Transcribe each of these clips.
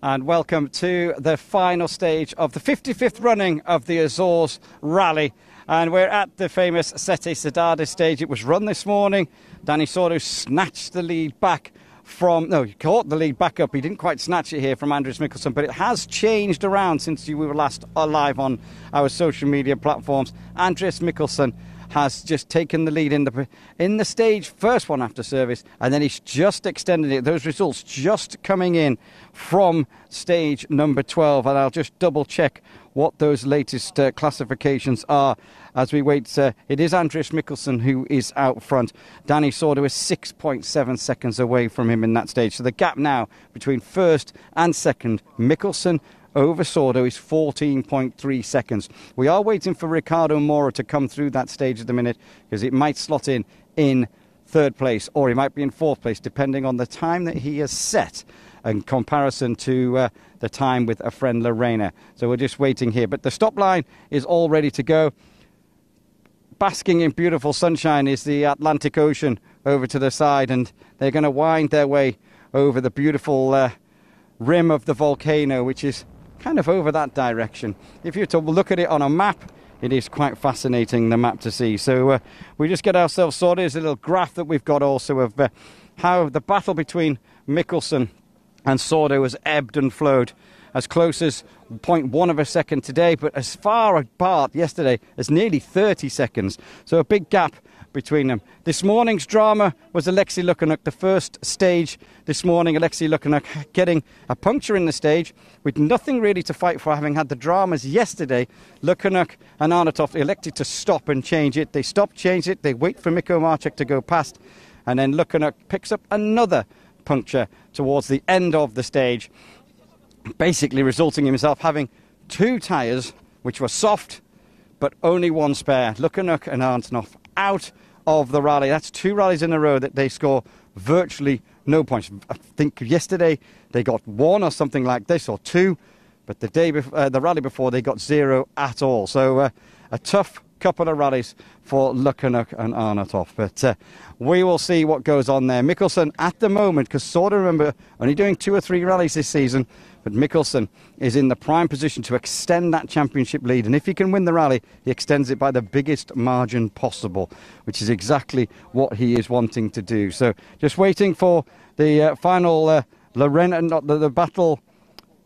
and welcome to the final stage of the 55th running of the Azores Rally. And we're at the famous Sete Cidades stage. It was run this morning. Dani Sordo snatched the lead back from... No, he caught the lead back up. He didn't quite snatch it here from Andreas Mikkelsen, but it has changed around since we were last live on our social media platforms. Andreas Mikkelsen has just taken the lead in the stage, first one after service, and then he's just extended it. Those results just coming in from stage number 12, and I'll just double check what those latest classifications are as we wait. It is Andreas Mikkelsen who is out front. Dani Sordo is 6.7 seconds away from him in that stage. So the gap now between first and second, Mikkelsen over Sordo, is 14.3 seconds. We are waiting for Ricardo Mora to come through that stage at the minute, because it might slot in third place, or he might be in fourth place, depending on the time that he has set in comparison to the time with a friend Lorena. So we're just waiting here. But the stop line is all ready to go. Basking in beautiful sunshine is the Atlantic Ocean over to the side, and they're going to wind their way over the beautiful rim of the volcano, which is kind of over that direction. If you were to look at it on a map, it is quite fascinating, the map to see. So we just get ourselves sorted. There's a little graph that we've got also of how the battle between Mikkelsen and Sordo has ebbed and flowed, as close as 0.1 of a second today, but as far apart yesterday as nearly 30 seconds. So a big gap between them. This morning's drama was Alexei Lukanuk, the first stage this morning. Alexei Lukanuk getting a puncture in the stage with nothing really to fight for, having had the dramas yesterday. Lukanuk and Arnautoff elected to stop and change it. They stop, change it, they wait for Mikko Marchek to go past, and then Lukanuk picks up another puncture towards the end of the stage, basically resulting in himself having two tyres which were soft but only one spare. Lukanuk and Arnautoff out of the rally. That's two rallies in a row that they score virtually no points. I think yesterday they got one or something like this, or two, but the day before, the rally before, they got zero at all. So a tough couple of rallies for Lukanuk and Arnautoff, but we will see what goes on there. Mikkelsen at the moment, because Sordo, remember, only doing 2 or 3 rallies this season, but Mikkelsen is in the prime position to extend that championship lead, and if he can win the rally, he extends it by the biggest margin possible, which is exactly what he is wanting to do. So just waiting for the final Lorena, the battle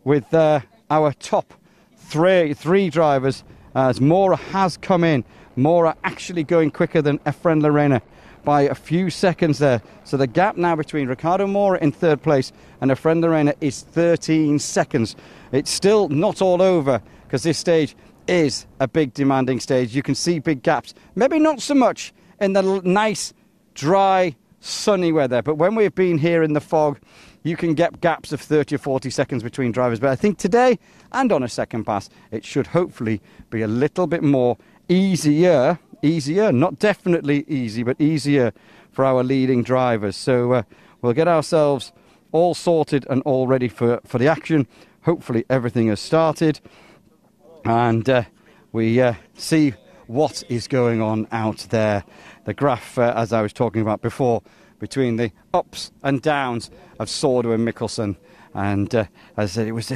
with our top three drivers, as Mora has come in. Mora actually going quicker than Efren Lorena by a few seconds there. So the gap now between Ricardo Mora in third place and Efren Lorena is 13 seconds. It's still not all over, because this stage is a big demanding stage. You can see big gaps. Maybe not so much in the nice, dry, sunny weather, but when we've been here in the fog, you can get gaps of 30 or 40 seconds between drivers. But I think today, and on a second pass, it should hopefully be a little bit more easier, not definitely easy, but easier for our leading drivers. So we'll get ourselves all sorted and all ready for the action. Hopefully everything has started, and we see what is going on out there. The graph, as I was talking about before, between the ups and downs of Sordo and Mikkelsen, and as I said, it was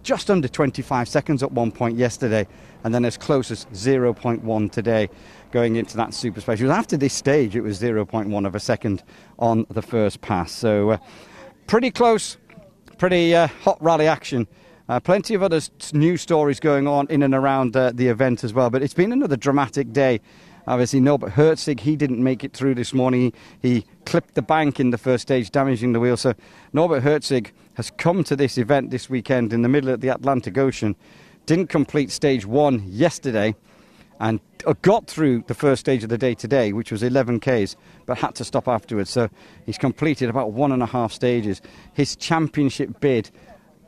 just under 25 seconds at one point yesterday, and then as close as 0.1 today going into that super special. After this stage, it was 0.1 of a second on the first pass. So pretty close, pretty hot rally action. Plenty of other news stories going on in and around the event as well, but it's been another dramatic day. Obviously, Norbert Herzig, he didn't make it through this morning. He clipped the bank in the first stage, damaging the wheel. So Norbert Herzig has come to this event this weekend in the middle of the Atlantic Ocean, didn't complete stage 1 yesterday, and got through the first stage of the day today, which was 11 Ks, but had to stop afterwards. So he's completed about 1.5 stages. His championship bid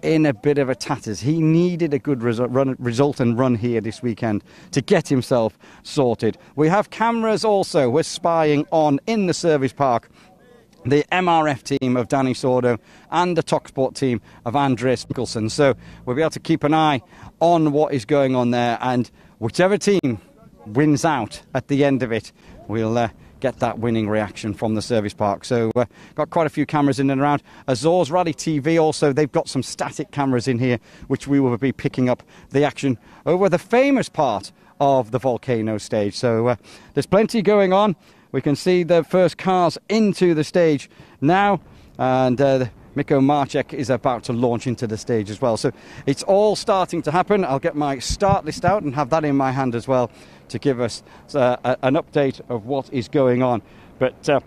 in a bit of a tatters. He needed a good result and run here this weekend to get himself sorted. We have cameras also. We're spying on in the service park the MRF team of Dani Sordo and the TalkSport team of Andreas Mikkelsen. So we'll be able to keep an eye on what is going on there, and whichever team wins out at the end of it, we'll get that winning reaction from the service park. So got quite a few cameras in and around. Azores Rally TV also, they've got some static cameras in here, which we will be picking up the action over the famous part of the volcano stage. So there's plenty going on. We can see the first cars into the stage now, and Miko Marcek is about to launch into the stage as well. So it's all starting to happen. I'll get my start list out and have that in my hand as well to give us an update of what is going on. But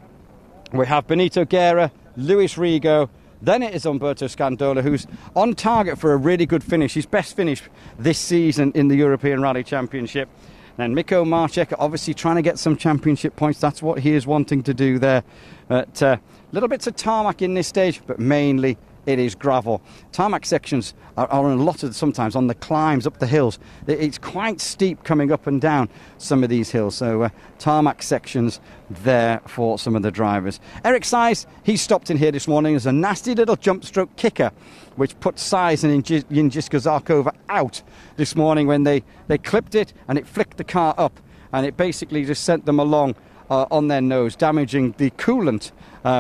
we have Benito Guerra, Luis Rigo, then it is Umberto Scandola, who's on target for a really good finish, his best finish this season in the European Rally Championship. And Miko Marcek obviously trying to get some championship points. That's what he is wanting to do there. But little bits of tarmac in this stage, but mainly it is gravel. Tarmac sections are on a lot of, sometimes on the climbs up the hills. It's quite steep coming up and down some of these hills. So tarmac sections there for some of the drivers. Eric Size, he stopped in here this morning as a nasty little jump stroke kicker, which put Size and Jinjiska Zarkova out this morning when they clipped it and it flicked the car up, and it basically just sent them along on their nose, damaging the coolant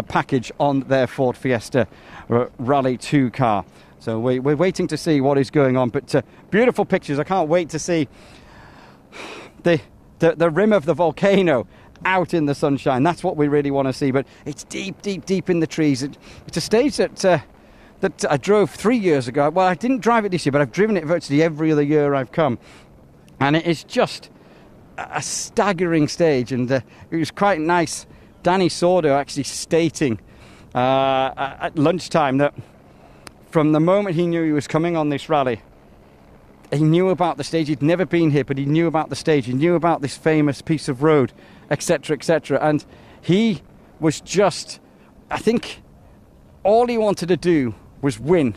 package on their Ford Fiesta Rally 2 car. So we're waiting to see what is going on, but beautiful pictures. I can't wait to see the rim of the volcano out in the sunshine. That's what we really want to see, but it's deep in the trees. It's a stage that I drove 3 years ago. Well, I didn't drive it this year, but I've driven it virtually every other year I've come, and it is just a staggering stage. And it was quite nice. Danny Sordo actually stating at lunchtime that from the moment he knew he was coming on this rally, he knew about the stage. He'd never been here, but he knew about the stage. He knew about this famous piece of road, etc., etc. And he was just, I think, all he wanted to do was win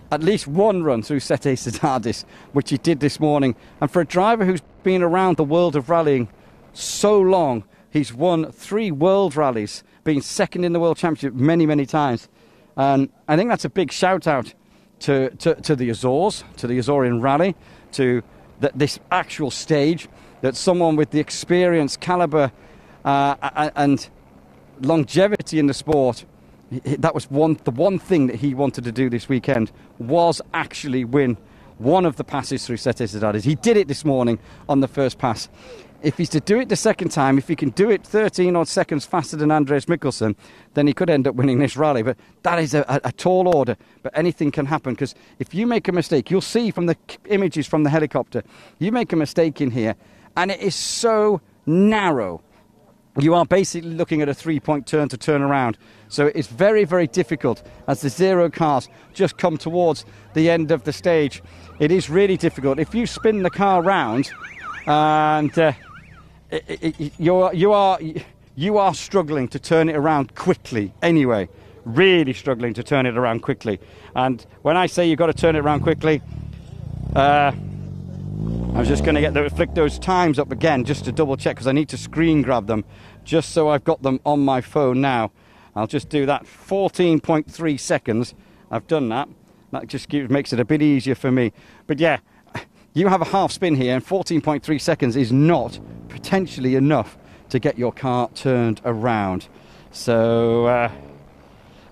at least one run through Sete Cidades, which he did this morning. And for a driver who's been around the world of rallying so long, he's won 3 world rallies, been second in the World Championship many times. And I think that's a big shout out to the Azores, to the Azorean Rally, to this actual stage, that someone with the experience, caliber and longevity in the sport, that was the one thing that he wanted to do this weekend, was actually win one of the passes through Sete Cidades. He did it this morning on the first pass. If he's to do it the second time, if he can do it 13 odd seconds faster than Andreas Mikkelsen, then he could end up winning this rally. But that is a tall order. But anything can happen, because if you make a mistake, you'll see from the images from the helicopter, you make a mistake in here, and it is so narrow. You are basically looking at a 3-point turn to turn around. So it's very difficult as the zero cars just come towards the end of the stage. It is really difficult. If you spin the car round and you are struggling to turn it around quickly anyway, really struggling to turn it around quickly. And when I say you've got to turn it around quickly, I was just going to flick those times up again just to double check, because I need to screen grab them just so I've got them on my phone now. I'll just do that. 14.3 seconds. I've done that. That just makes it a bit easier for me. But yeah, you have a half spin here, and 14.3 seconds is not potentially enough to get your car turned around. So,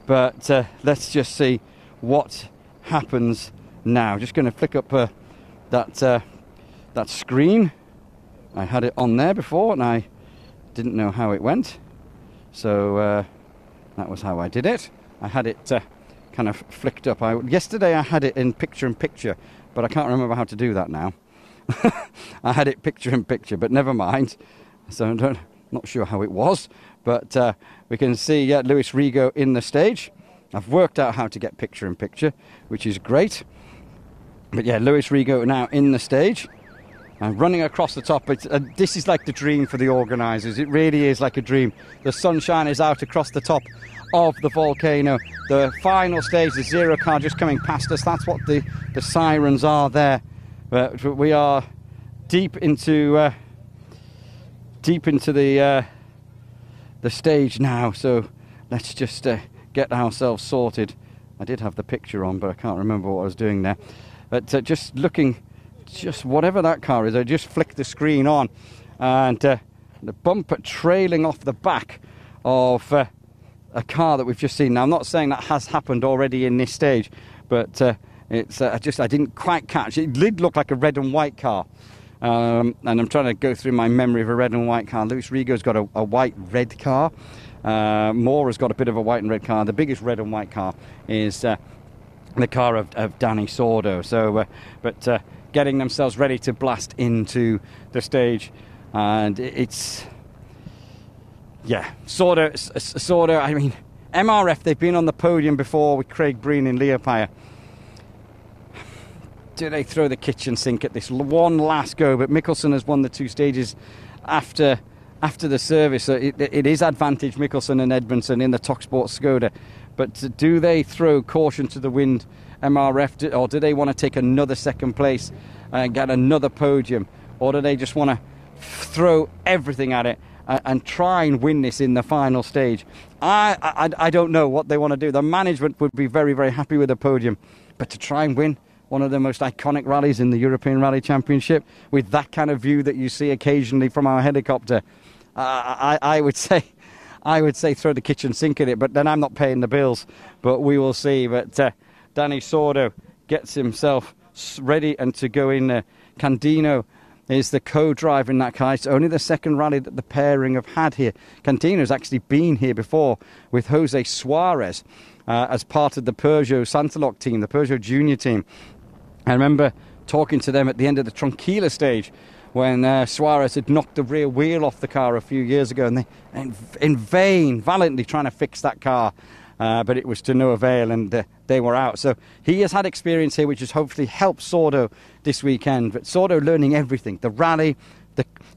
but let's just see what happens now. Just going to flick up that screen. I had it on there before and I didn't know how it went, so that was how I did it. I had it kind of flicked up. Yesterday I had it in picture-in-picture, but I can't remember how to do that now. I had it picture-in-picture, but never mind. So I'm not sure how it was, but we can see Luis Rigo in the stage. I've worked out how to get picture-in-picture, which is great. But yeah, Luis Rigo now in the stage and running across the top. This is like the dream for the organisers. It really is like a dream. The sunshine is out across the top of the volcano. The final stage, the zero car just coming past us. That's what the sirens are there. But we are deep into the stage now. So let's just get ourselves sorted. I did have the picture on, but I can't remember what I was doing there. But just looking, just whatever that car is, I just flick the screen on, and the bumper trailing off the back of a car that we've just seen. Now, I'm not saying that has happened already in this stage, but it's I didn't quite catch. It did look like a red and white car. And I'm trying to go through my memory of a red and white car. Luis Rigo's got a white-red car. Mora's got a bit of a white and red car. The biggest red and white car is the car of Danny Sordo. So, but getting themselves ready to blast into the stage. And it's... Yeah, Sordo, I mean, MRF, they've been on the podium before with Craig Breen in Leopold. Do they throw the kitchen sink at this one last go? But Mikkelsen has won the 2 stages after the service. So it is advantage Mikkelsen and Edmondson in the Talksport Skoda. But do they throw caution to the wind, MRF, or do they want to take another second place and get another podium? Or do they just want to throw everything at it and try and win this in the final stage? I don't know what they want to do. The management would be very, very happy with a podium. But to try and win one of the most iconic rallies in the European Rally Championship with that kind of view that you see occasionally from our helicopter, I would say throw the kitchen sink at it, but then I'm not paying the bills. But we will see. But Danny Sordo gets himself ready and to go in. Candino is the co-driver in that car. It's only the second rally that the pairing have had here. Candino's actually been here before with Jose Suarez as part of the Peugeot Santalok team, the Peugeot Junior team. I remember talking to them at the end of the Tronquila stage when Suarez had knocked the rear wheel off the car a few years ago, and they, in vain, valiantly trying to fix that car, but it was to no avail, and they were out. So he has had experience here, which has hopefully helped Sordo this weekend. But Sordo learning everything, the rally.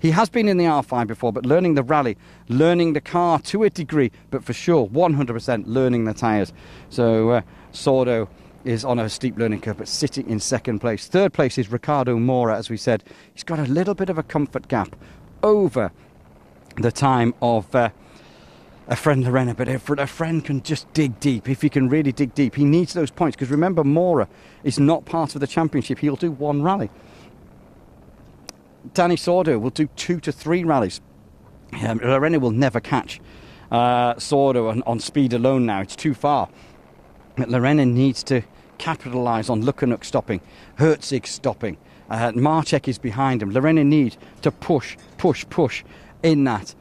He has been in the R5 before, but learning the rally, learning the car to a degree, but for sure, 100% learning the tyres. So Sordo is on a steep learning curve, but sitting in second place. Third place is Ricardo Mora, as we said. He's got a little bit of a comfort gap over the time of a friend Lorena, but if a friend can just dig deep, if he can really dig deep, he needs those points, because remember, Mora is not part of the championship. He'll do one rally. Danny Sordo will do 2 to 3 rallies. Lorena will never catch Sordo on speed alone now. It's too far. But Lorena needs to capitalise on Lukanook stopping, Herzig stopping. Marchek is behind him. Lorena needs to push in that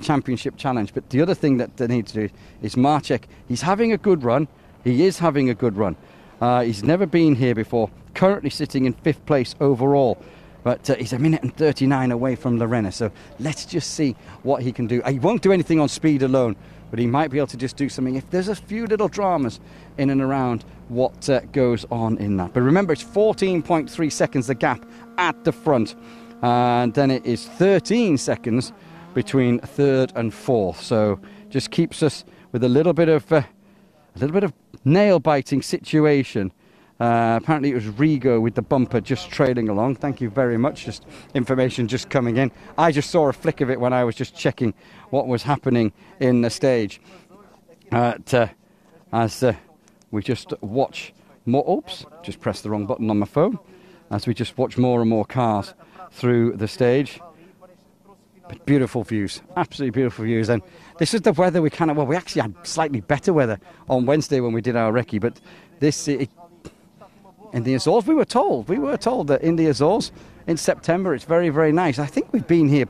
championship challenge. But the other thing that they need to do is Marchek. He's having a good run. He is having a good run. He's never been here before. Currently sitting in 5th place overall. But he's 1 minute and 39 away from Lorena. So let's just see what he can do. He won't do anything on speed alone, but he might be able to just do something if there's a few little dramas in and around what goes on in that. But remember, it's 14.3 seconds the gap at the front. And then it is 13 seconds between 3rd and 4th. So just keeps us with a little bit of nail-biting situation. Apparently it was Rigo with the bumper just trailing along. Thank you very much. Just information just coming in. I just saw a flick of it when I was just checking what was happening in the stage. As we just watch more... Oops, just pressed the wrong button on my phone. As we just watch more and more cars through the stage. But beautiful views, absolutely beautiful views. And this is the weather we actually had slightly better weather on Wednesday when we did our recce. But this... in the Azores, we were told that in the Azores in September it's very, very nice. I think we've been here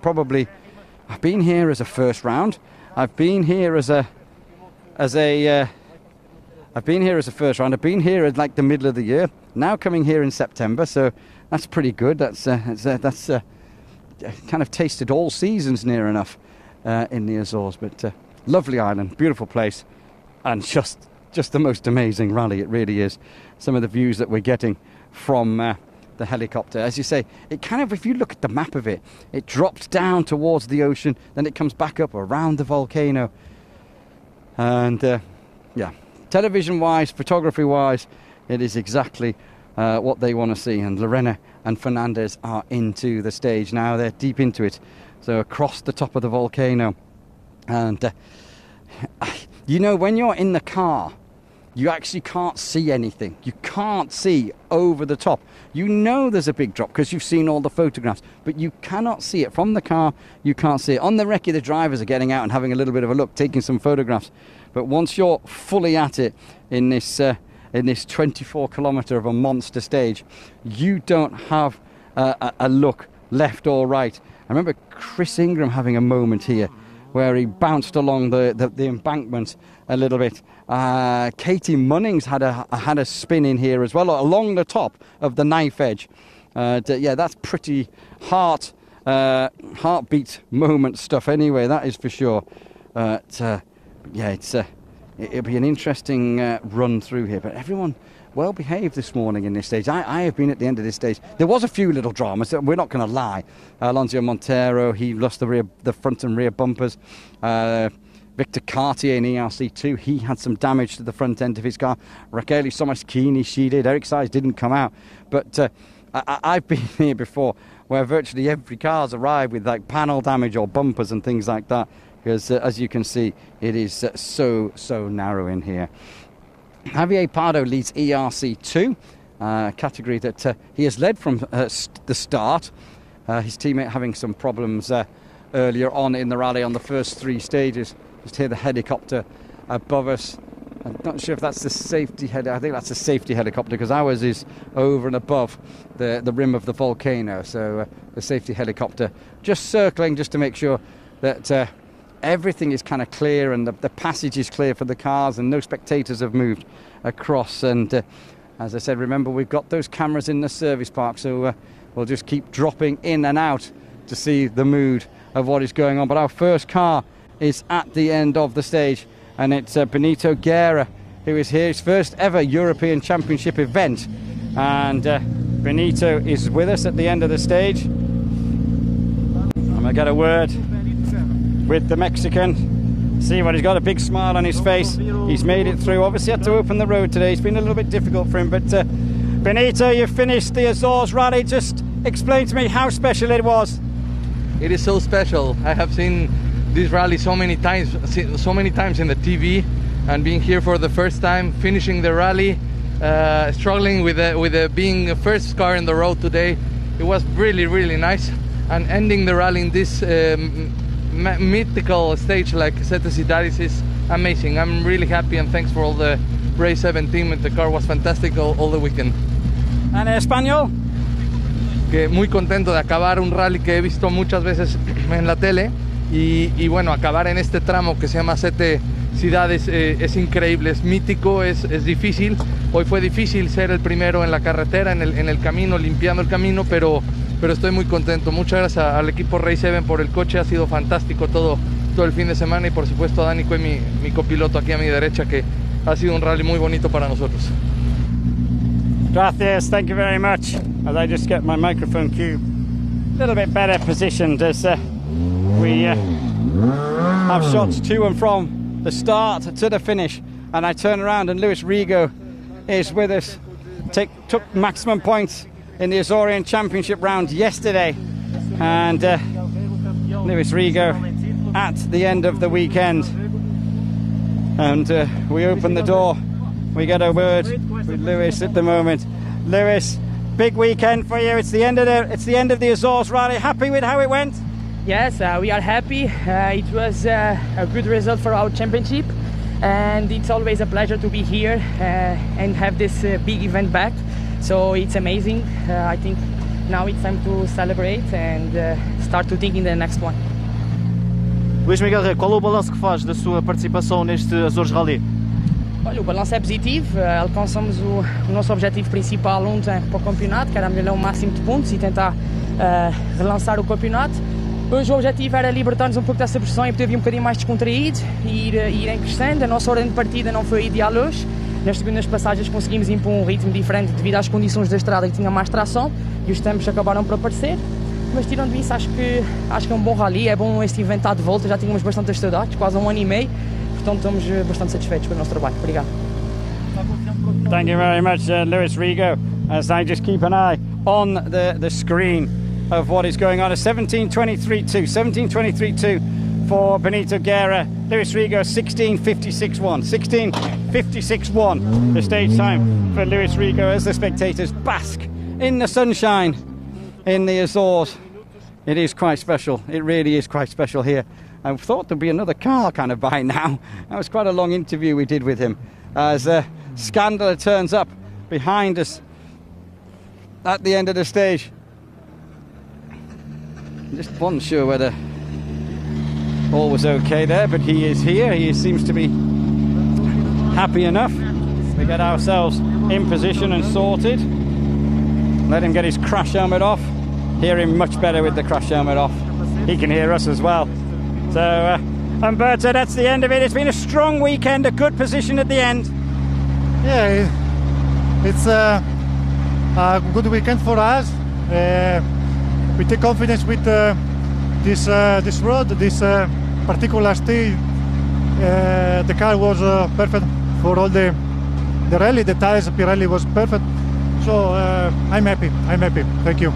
I've been here as a first round. I've been here as a first round. I've been here at like the middle of the year. Now coming here in September, so that's pretty good. That's kind of tasted all seasons near enough in the Azores. But lovely island, beautiful place, and just the most amazing rally. It really is. Some of the views that we're getting from the helicopter, as you say, it kind of, if you look at the map of it, it drops down towards the ocean, then it comes back up around the volcano. And yeah, television wise, photography wise, it is exactly what they want to see. And Lorena and Fernandez are into the stage now. They're deep into it, so across the top of the volcano. And you know, when you're in the car you actually can't see anything. You can't see over the top. You know there's a big drop because you've seen all the photographs, but you cannot see it. From the car, you can't see it. On the recce, the drivers are getting out and having a little bit of a look, taking some photographs. But once you're fully at it in this 24-kilometre of a monster stage, you don't have a look left or right. I remember Chris Ingram having a moment here where he bounced along the embankment a little bit. Katie Munnings had a spin in here as well, along the top of the knife edge. Yeah, that's pretty heartbeat moment stuff anyway, that is for sure. Yeah, it'll be an interesting run through here, but everyone well behaved this morning in this stage. I have been at the end of this stage. There was a few little dramas, we're not going to lie. Alonso Montero, he lost the front and rear bumpers. Victor Cartier in ERC2, he had some damage to the front end of his car. Raquel Somaschini, she did. Eric Saiz didn't come out. But I've been here before where virtually every car's arrived with like panel damage or bumpers and things like that. Because as you can see, it is so narrow in here. Javier Pardo leads ERC2, category that he has led from the start. His teammate having some problems earlier on in the rally on the first 3 stages. Just hear the helicopter above us. I'm not sure if that's the safety I think that's a safety helicopter, because ours is over and above the rim of the volcano. So the safety helicopter just circling just to make sure that everything is kind of clear and the passage is clear for the cars and no spectators have moved across. And as I said, remember, we've got those cameras in the service park, so we'll just keep dropping in and out to see the mood of what is going on. But our first car is at the end of the stage, and it's Benito Guerra who is here, his first ever European Championship event. And Benito is with us at the end of the stage. I'm going to get a word with the Mexican. See what, he's got a big smile on his face. He's made it through. Obviously had to open the road today. It's been a little bit difficult for him, but Benito, you finished the Azores Rally. Just explain to me how special it was. It is so special. I have seen this rally so many times in the TV, and being here for the first time, finishing the rally, struggling with being the first car in the road today. It was really nice, and ending the rally in this mythical stage like Sete Cidades is amazing. I'm really happy, and thanks for all the Race 7 team. The car was fantastic all the weekend. And en español? Que muy contento de acabar un rally que he visto muchas veces en la tele, y bueno, acabar en este tramo que se llama Sete Cidades es increíble, es mítico, es difícil. Hoy fue difícil ser el primero en la carretera, en el camino, limpiando el camino, pero estoy muy contento. Muchas gracias al equipo Race 7 por el coche, ha sido fantástico todo el fin de semana, y por supuesto a Dani, mi copiloto aquí a mi derecha, que ha sido un rally muy bonito para nosotros. Gracias, thank you very much. As I just get my microphone cube a little bit better positioned as we have shots to and from the start to the finish. And I turn around and Luis Rigo is with us. Took maximum points in the Azorean Championship round yesterday. And Luis Rigo at the end of the weekend. And we open the door. We get a word with Luis at the moment. Luis, big weekend for you. It's the end of the Azores Rally. Happy with how it went? Yes, we are happy. It was a good result for our championship, and it's always a pleasure to be here and have this big event back. So it's amazing. I think now it's time to celebrate and start to think in the next one. Luís Miguel, qual é o balanço que faz da sua participação neste Azores Rally? Olha, o balanço é positivo, alcançamos o nosso objetivo principal ontem para o campeonato, que era melhorar o máximo de pontos e tentar relançar o campeonato. Hoje o objetivo era libertar-nos um pouco dessa pressão e poder vir um bocadinho mais descontraídos e ir crescendo. A nossa ordem de partida não foi ideal hoje. Nas segundas passagens conseguimos impor um ritmo diferente devido às condições da estrada, que tinha mais tração, e os tempos acabaram por aparecer. Mas tirando isso, acho que é um bom rally, é bom este evento estar de volta, já tínhamos bastante saudades, quase 1 ano e meio, portanto estamos bastante satisfeitos com o nosso trabalho. Obrigado. Thank you very much, Luis Rigo, as I just keep an eye on the screen of what is going on. A 17.23.2 for Benito Guerra. Luis Rigo 16:56.1. 16:56.1 the stage time for Luis Rigo as the spectators bask in the sunshine in the Azores. It is quite special. It really is quite special here. I thought there'd be another car kind of by now. That was quite a long interview we did with him as Scandler turns up behind us at the end of the stage. Just wasn't sure whether all was okay there, but he is here. He seems to be happy enough. We get ourselves in position and sorted. Let him get his crash helmet off. Hear him much better with the crash helmet off. He can hear us as well. So, Umberto, that's the end of it. It's been a strong weekend, a good position at the end. Yeah, it's a good weekend for us. We take confidence with this road, this particular stage. The car was perfect for all the rally. The tires Pirelli was perfect. So I'm happy. Thank you.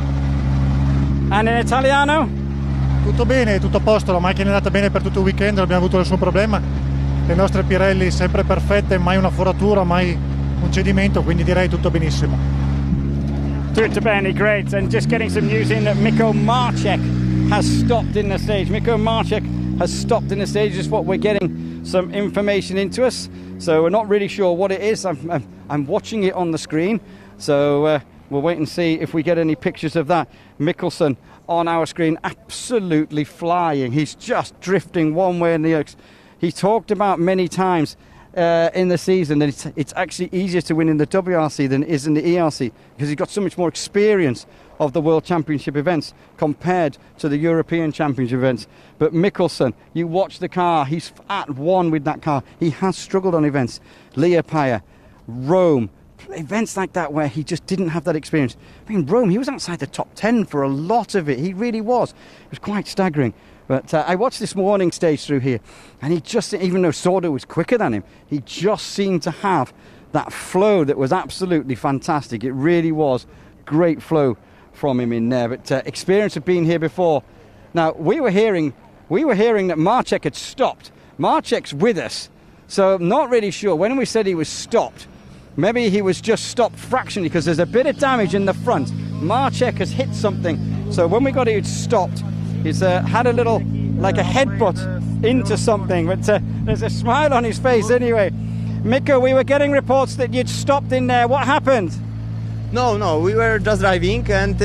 And in Italiano? Tutto bene, tutto a posto. La macchina è andata bene per tutto il weekend. Abbiamo avuto nessun problema. Le nostre Pirelli sempre perfette, mai una foratura, mai un cedimento. Quindi direi tutto benissimo. Tutto bene, great. And just getting some news in that Miko Marcek has stopped in the stage. Miko Marcek has stopped in the stage. Just what we're getting some information into us. So we're not really sure what it is. I'm watching it on the screen. So we'll wait and see if we get any pictures of that. Mikkelsen on our screen, absolutely flying. He's just drifting one way and the other. He talked about many times in the season that it's actually easier to win in the WRC than it is in the ERC because he's got so much more experience of the World Championship events compared to the European Championship events. But Mikkelsen, you watch the car, he's at one with that car. He has struggled on events. Liepaja, Rome, events like that where he just didn't have that experience. I mean, Rome, he was outside the top 10 for a lot of it. He really was. It was quite staggering. But I watched this morning stage through here, and he just, even though Sordo was quicker than him, he just seemed to have that flow that was absolutely fantastic. It really was great flow from him in there. But experience of being here before. Now, we were hearing that Marcek had stopped. Marcek's with us, so I'm not really sure. When we said he was stopped, maybe he was just stopped fractionally because there's a bit of damage in the front. Marcek has hit something, so when we got it stopped, he's had a little, like a headbutt into something, but there's a smile on his face anyway. Mikko, we were getting reports that you'd stopped in there. What happened? No, we were just driving, and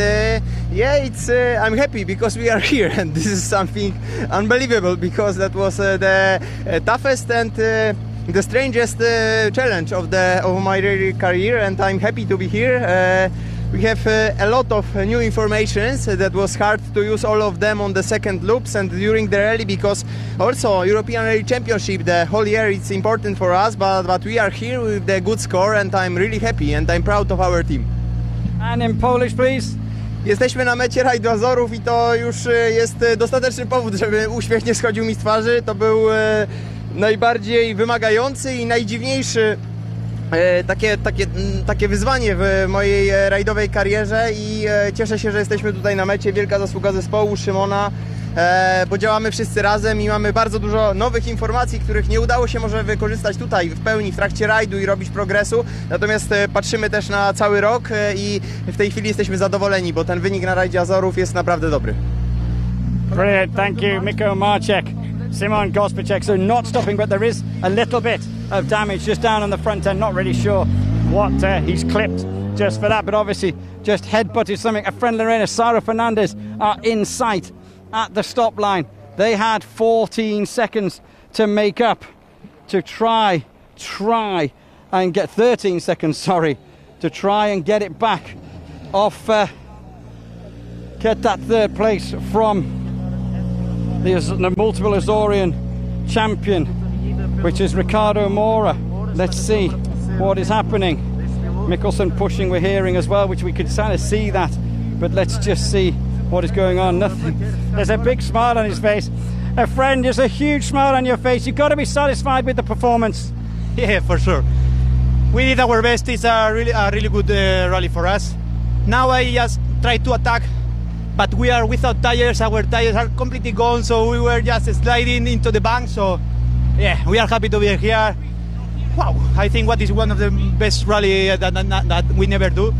yeah, I'm happy because we are here, and this is something unbelievable because that was the toughest and the strangest challenge of my rally career, and I'm happy to be here. We have a lot of new informations that was hard to use all of them on the second loops and during the rally because also European Rally Championship the whole year it's important for us, but we are here with the good score and I'm really happy and I'm proud of our team. And in Polish, please. Jesteśmy na mecie rajdu Azorów i to już jest dostateczny powód, żeby uśmiech nie schodził mi z twarzy. To był najbardziej wymagający i najdziwniejszy takie wyzwanie w mojej rajdowej karierze i cieszę się, że jesteśmy tutaj na mecie. Wielka zasługa zespołu, Szymona, bo działamy wszyscy razem i mamy bardzo dużo nowych informacji, których nie udało się może wykorzystać tutaj w pełni w trakcie rajdu i robić progresu. Natomiast patrzymy też na cały rok i w tej chwili jesteśmy zadowoleni, bo ten wynik na rajdzie Azorów jest naprawdę dobry. Brilliant, thank you, Miko Marcek. Simon Gospacek, so not stopping, but there is a little bit of damage just down on the front end. Not really sure what he's clipped just for that, but obviously just headbutted something. A friend Lorena, Sara Fernandez are in sight at the stop line. They had 14 seconds to make up to try and get 13 seconds, sorry, to try and get it back off, get that third place from the multiple Azorean champion, which is Ricardo Mora. Let's see what is happening. Mikkelsen pushing, we're hearing as well, which we could kind of see that, but let's just see what is going on. Nothing. There's a big smile on his face. A friend, there's a huge smile on your face. You've got to be satisfied with the performance. Yeah, for sure. We did our best. It's a really good rally for us. Now I just try to attack but we are without tires. Our tires are completely gone, so we were just sliding into the bank. So yeah, we are happy to be here. Wow, I think what is one of the best rally that we never do.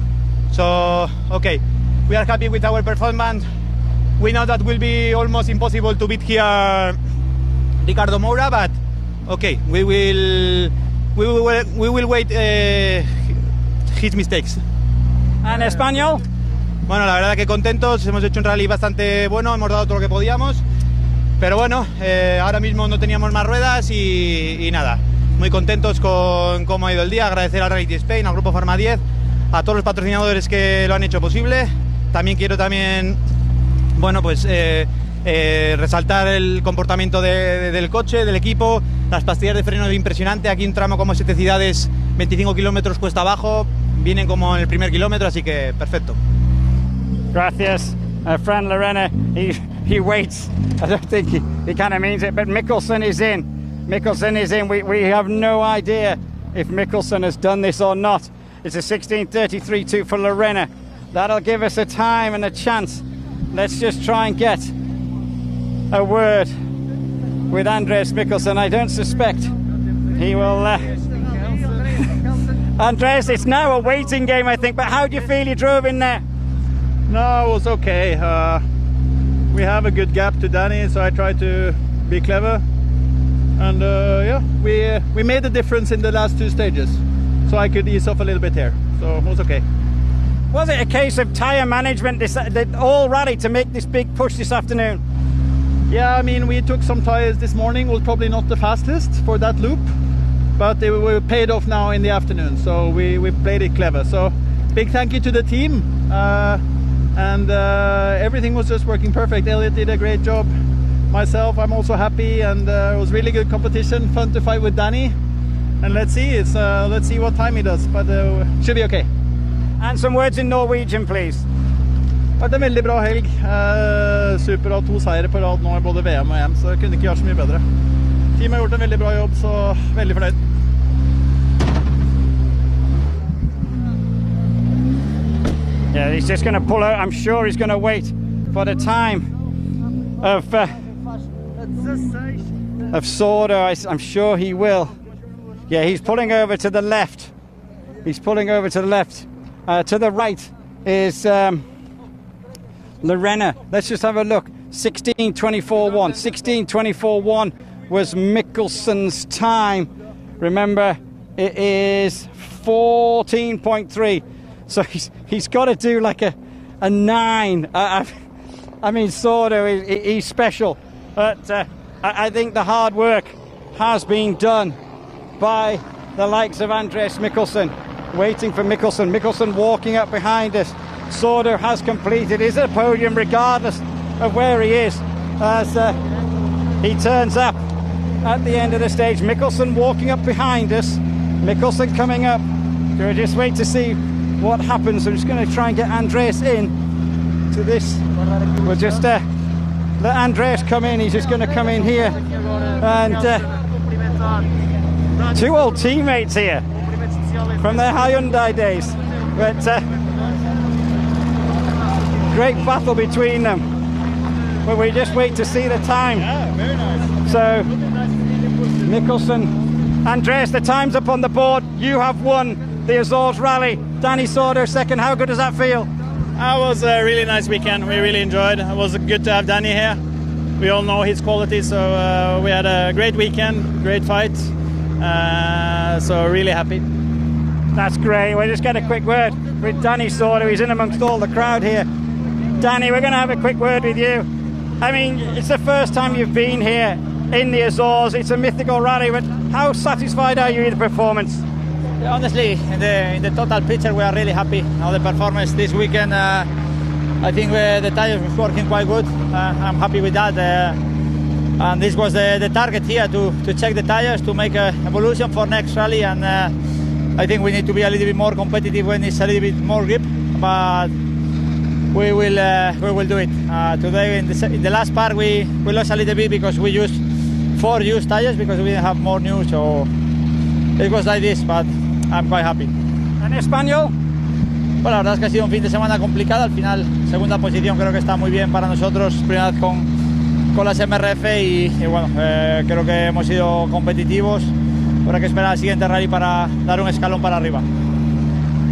So okay, we are happy with our performance. We know that will be almost impossible to beat here Ricardo Moura, but okay, we will wait his mistakes. And Español? Bueno, la verdad que contentos, hemos hecho un rally bastante bueno, hemos dado todo lo que podíamos, pero bueno, ahora mismo no teníamos más ruedas y nada, muy contentos con cómo ha ido el día. Agradecer al Rally Spain, al Grupo Pharma 10, a todos los patrocinadores que lo han hecho posible. También quiero bueno, pues resaltar el comportamiento del coche, del equipo, las pastillas de freno impresionante. Aquí un tramo como Sete Cidades, 25 kilómetros cuesta abajo, vienen como en el primer kilómetro, así que perfecto. Gracias. Fran Lorena, he waits. I don't think he kind of means it, but Mikkelsen is in. Mikkelsen is in. We have no idea if Mikkelsen has done this or not. It's a 16:33.2 for Lorena. That'll give us a time and a chance. Let's just try and get a word with Andreas Mikkelsen. I don't suspect he will... Andreas, it's now a waiting game, I think, but how do you feel you drove in there? No, it was okay. We have a good gap to Danny, so I tried to be clever. And yeah, we made a difference in the last two stages, so I could ease off a little bit here. So it was okay. Was it a case of tyre management all rally to make this big push this afternoon? Yeah, I mean, we took some tyres this morning, was probably not the fastest for that loop, but they were paid off now in the afternoon, so we played it clever. So big thank you to the team, and everything was just working perfect. Elliot did a great job. Myself, I'm also happy, and it was really good competition, fun to fight with Danny. And let's see what time he does, but should be okay. And some words in Norwegian, please. Det var en veldig bra helg. Super å ha 2 seire på rad nå i både VM og EM, så jeg kunne ikke gjøre så mye bedre. Teamet har gjort en veldig bra jobb, så veldig fornøyd. Yeah, he's just going to pull out. I'm sure he's going to wait for the time of Sordo. I'm sure he will. Yeah, he's pulling over to the left. He's pulling over to the left. To the right is Lorena. Let's just have a look. 16:24.1. 16:24.1 was Mikkelsen's time. Remember, it is 14.3. So he's got to do like a 9. I mean, Sordo, he's special. But I think the hard work has been done by the likes of Andreas Mikkelsen. Waiting for Mikkelsen. Mikkelsen walking up behind us. Sordo has completed his podium regardless of where he is, as he turns up at the end of the stage. Mikkelsen walking up behind us. Mikkelsen coming up. We'll just wait to see what happens. I'm just going to try and get Andreas in to this. We'll just let Andreas come in. He's just going to come in here. And 2 old teammates here from their Hyundai days. But great battle between them. But we just wait to see the time. Yeah, very nice. So, Mikkelsen, Andreas, the time's up on the board. You have won the Azores Rally. Danny Sordo second. How good does that feel? It was a really nice weekend. We really enjoyed. It was good to have Danny here. We all know his quality, so we had a great weekend, great fight. So really happy. That's great. We'll just get a quick word with Danny Sordo. He's in amongst all the crowd here. Danny, we're going to have a quick word with you. I mean, it's the first time you've been here in the Azores. It's a mythical rally, but how satisfied are you with the performance? Honestly, in the total picture, we are really happy. Now the performance this weekend, I think the tires were working quite good. I'm happy with that. And this was the target here, to check the tires, to make an evolution for next rally. And I think we need to be a little bit more competitive when it's a little bit more grip. But we will do it. Today in the last part we lost a little bit because we used 4 used tires because we didn't have more new. So it was like this, but I'm quite happy. And Espanol? Bueno, la verdad es que ha sido un fin de semana complicado. Al final, segunda posición creo que está muy bien para nosotros. Primera vez con las MRF y bueno, creo que hemos sido competitivos. Habrá que esperar al siguiente rally para dar un escalón para arriba.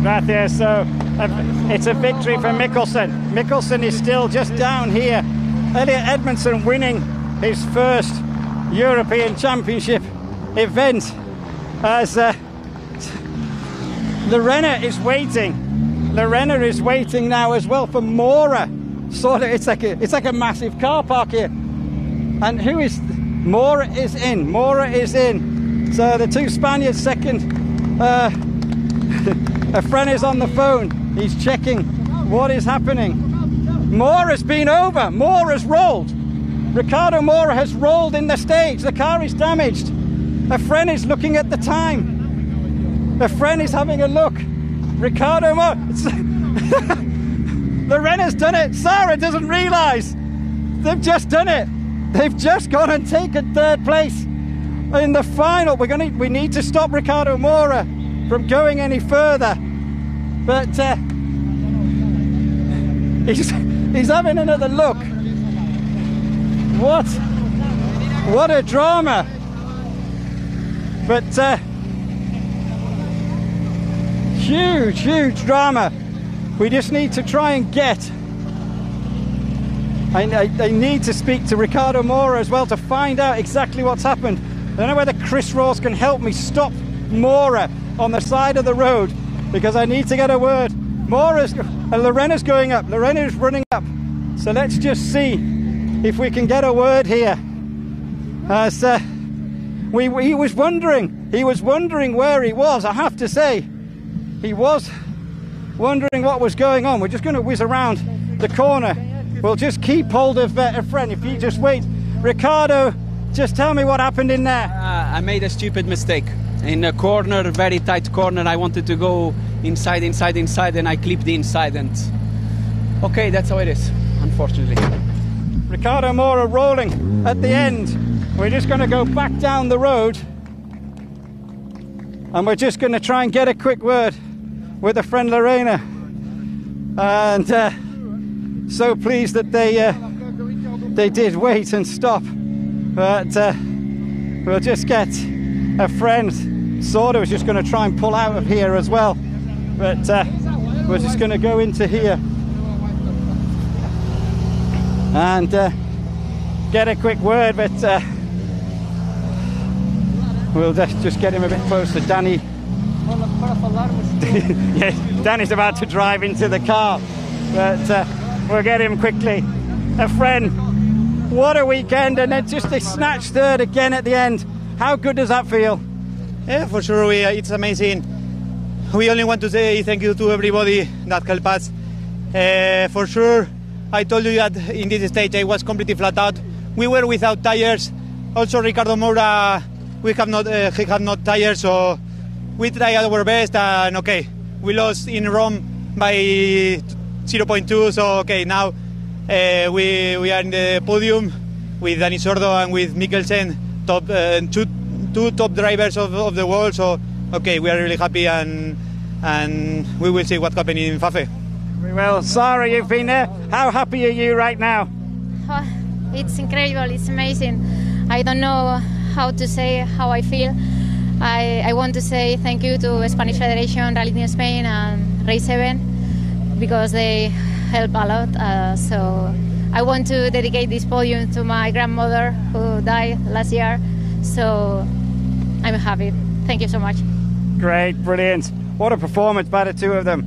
Gracias. So it's a victory for Mikkelsen. Mikkelsen is still just down here. Elliot Edmondson winning his first European Championship event as Lorena is waiting. Lorena is waiting now as well for Mora. Sort of, it's like a massive car park here. And who is Mora is in. Mora is in. So the two Spaniards second. A friend is on the phone. He's checking what is happening. Mora's been over. Mora's rolled. Ricardo Mora has rolled in the stage. The car is damaged. A friend is looking at the time. A friend is having a look. Ricardo Mora. Lorena's done it. Sarah doesn't realise. They've just done it. They've just gone and taken third place in the final. We need to stop Ricardo Mora from going any further. But he's having another look. What a drama. But huge drama. We just need to try and get. I need to speak to Ricardo Mora as well to find out exactly what's happened. I don't know whether Chris Ross can help me stop Mora on the side of the road because I need to get a word. Lorena's going up. Lorena is running up. So let's just see if we can get a word here. As he was wondering where he was. I have to say, he was wondering what was going on. We're just going to whiz around the corner. We'll just keep hold of a friend. If you just wait, Ricardo, just tell me what happened in there. I made a stupid mistake in a corner, very tight corner. I wanted to go inside, and I clipped the inside. And okay, that's how it is, unfortunately. Ricardo Mora rolling at the end. We're just going to go back down the road, and we're just going to try and get a quick word with a friend Lorena. And so pleased that they did wait and stop. But we'll just get a friend. Sorda was just going to try and pull out of here as well. But we're just going to go into here and get a quick word. But we'll just get him a bit closer. Danny. Yeah, Danny's about to drive into the car. But we'll get him quickly. A friend, what a weekend, and then just a snatch third again at the end. How good does that feel? Yeah, for sure, it's amazing. We only want to say thank you to everybody that helped us. For sure, I told you that in this stage I was completely flat out. We were without tires. Also, Ricardo Mora, he had not tires, so we tried our best, and okay, we lost in Rome by 0.2, so okay, now we are in the podium with Dani Sordo and with Mikkelsen, two top drivers of the world, so okay, we are really happy, and we will see what happens in Fafe. Well, Sarah, you've been there. How happy are you right now? Oh, it's incredible, it's amazing. I don't know how to say how I feel. I want to say thank you to Spanish Federation, Rally Team Spain and Race 7 because they help a lot. So I want to dedicate this podium to my grandmother who died last year. So I'm happy. Thank you so much. Great, brilliant. What a performance by the two of them.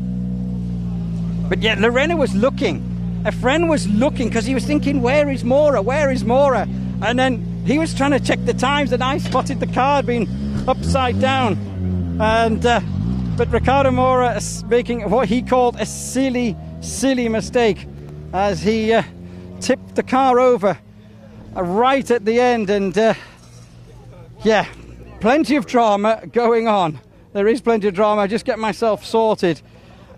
But yet Lorena was looking. A friend was looking because he was thinking, where is Mora? Where is Mora? And then he was trying to check the times, and I spotted the car being upside down. And but Ricardo Mora is making what he called a silly mistake as he tipped the car over right at the end. And yeah, plenty of drama going on. There is plenty of drama. I just get myself sorted.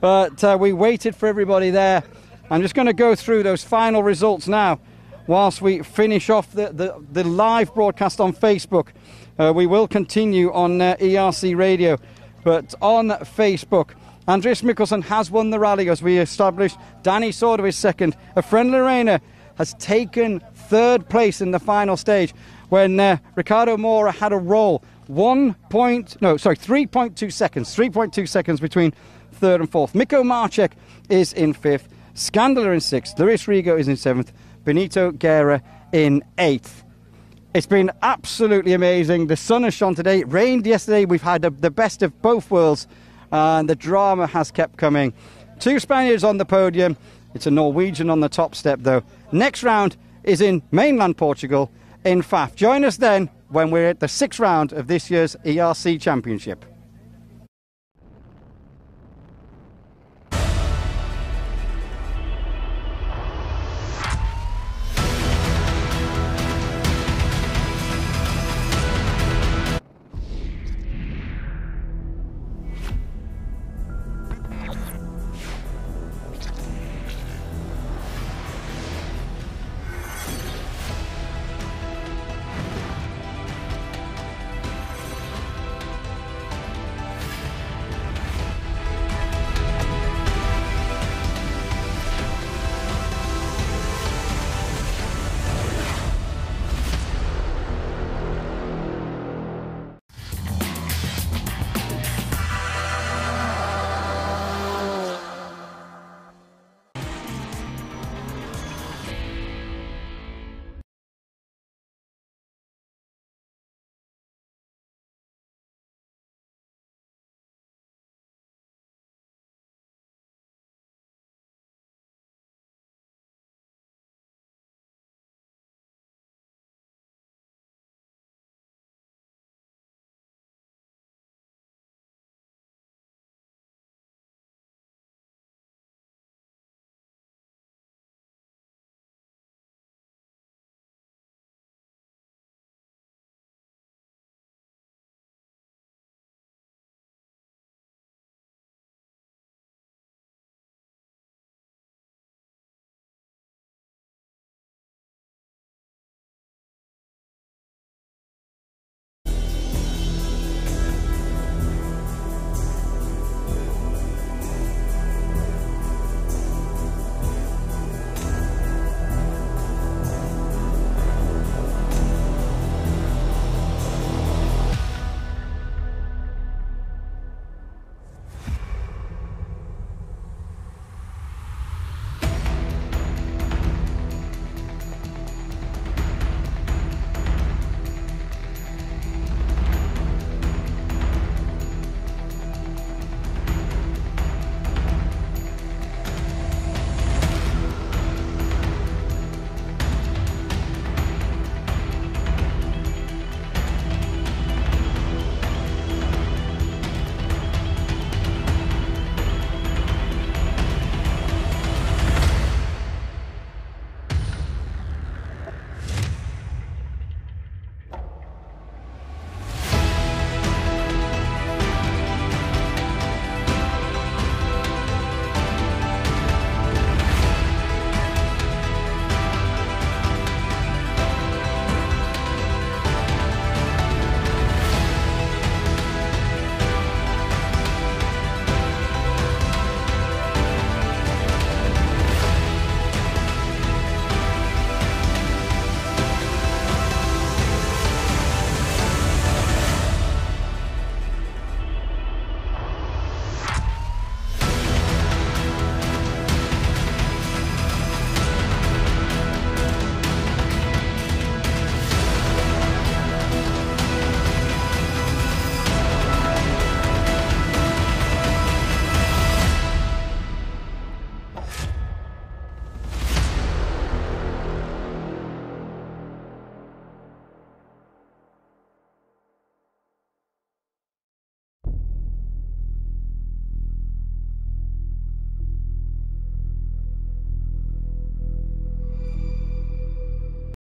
But we waited for everybody there. I'm just going to go through those final results now whilst we finish off the live broadcast on Facebook. We will continue on ERC Radio, but on Facebook, Andreas Mikkelsen has won the rally, as we established. Dani Sordo is second. A friendly Lorena has taken third place in the final stage when Ricardo Mora had a roll. 3.2 seconds. 3.2 seconds between third and fourth. Mikko Marcek is in fifth. Scandler in sixth. Luis Rigo is in seventh. Benito Guerra in eighth. It's been absolutely amazing. The sun has shone today. It rained yesterday. We've had the best of both worlds. And the drama has kept coming. 2 Spaniards on the podium. It's a Norwegian on the top step, though. Next round is in mainland Portugal, in Faf. Join us then when we're at the 6th round of this year's ERC Championship.